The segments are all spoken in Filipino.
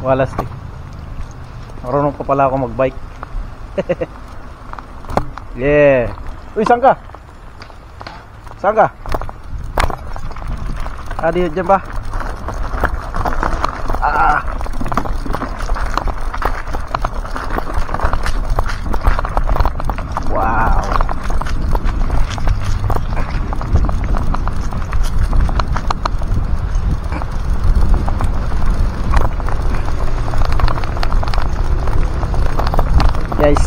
Wala stick. Marunong pa pala ako mag-bike. Yeah. Uy, saan ka? Saan ka? Di dyan ba? Wow. Guys.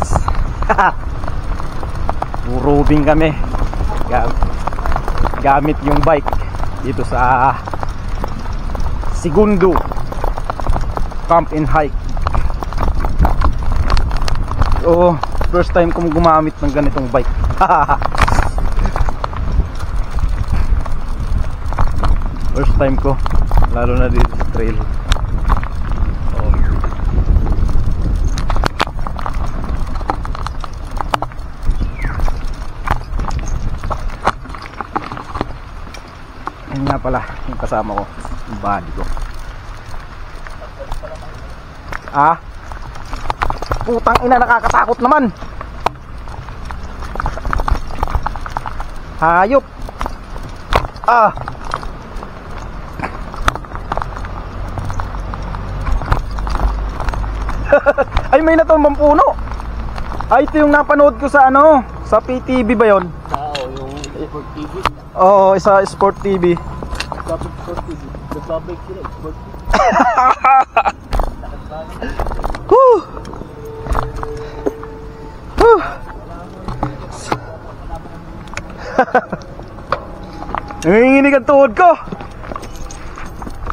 Burubing kami. Gamit yung bike dito sa Segundo Camp and Hike. So first time kong gumamit ng ganitong bike. First time ko, lalo na dito sa trail. Ayun nga pala yung kasama ko, yung body ko. Putang ina, nakakatakot naman. Hayop. Ay, may natumbang puno. Ay, ito yung napanood ko sa ano, sa PTV ba yun? Yung Sport TV. Oo, isa Sport TV. Sport TV. Nagpabike sila, Sport TV. Nanginginig ang tuhod ko.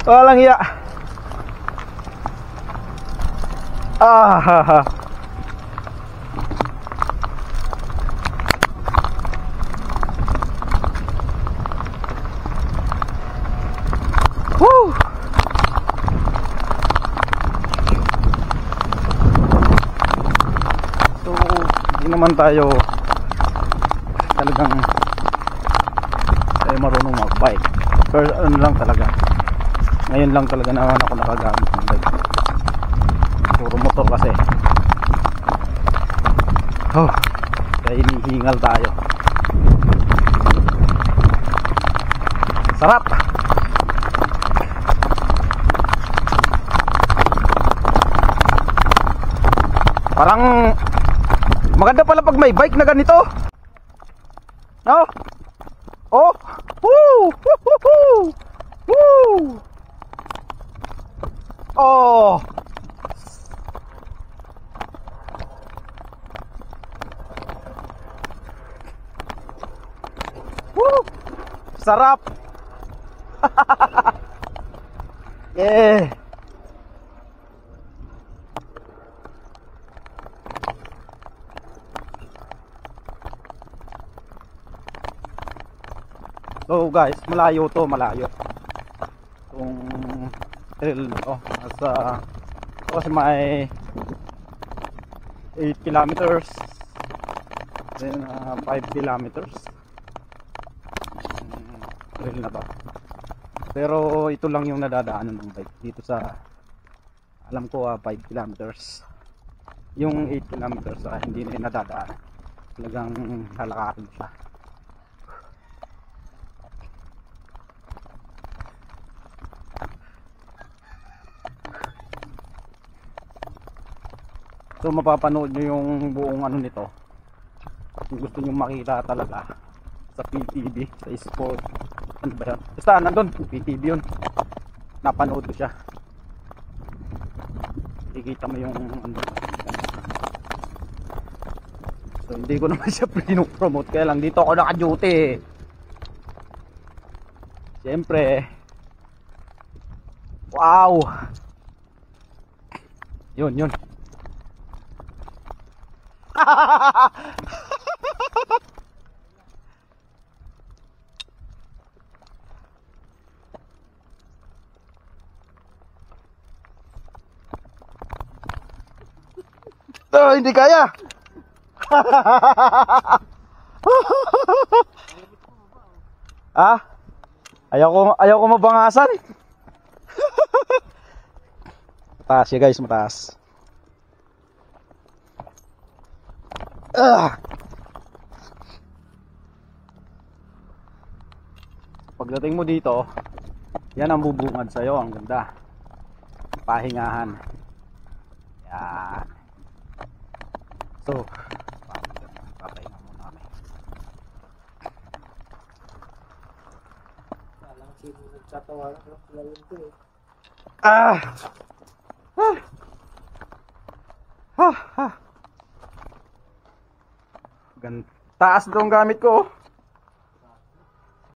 Walang hiya. Woo! So, hindi naman tayo talagang marunong mag-bike. Pero ano lang talaga, ngayon lang talaga naman ako nakagamit ng bike. Puro motor kasi. Kaya hinihingal tayo. Sarap. Parang maganda pala pag may bike na ganito, no? Oh, woo, woo, woo, oh, woo, sarap. Yeah. So guys, malayo to, malayo. Itong trail to, nasa kasi may 8 kilometers, then 5 kilometers trail na to. Pero ito lang yung nadadaanan ng bike dito sa, alam ko 5 kilometers. Yung 8 kilometers hindi na nadadaanan, talagang lalakarin siya. So mapapanood nyo yung buong ano nito kung gusto nyo makita talaga sa PTV, sa Sport, ano ba yan? Basta nandun, PTV yun, napanood ko siya. Ikita mo yung ano. So hindi ko naman siya pinopromote, kaya lang dito ako naka-duty. Siyempre. Wow. Yun. Hindi kaya. Ayaw ko mabangasan. Mataas siya guys, mataas. Pagdating mo dito, yan ang bubungad sa'yo. Ang ganda. Pahingahan. Yan. So, papahinga muna kami. Alang sino nagtatawanan ko lang yun ko eh. Ah! Ah! Ah! Ah! Taas daw ang gamit ko.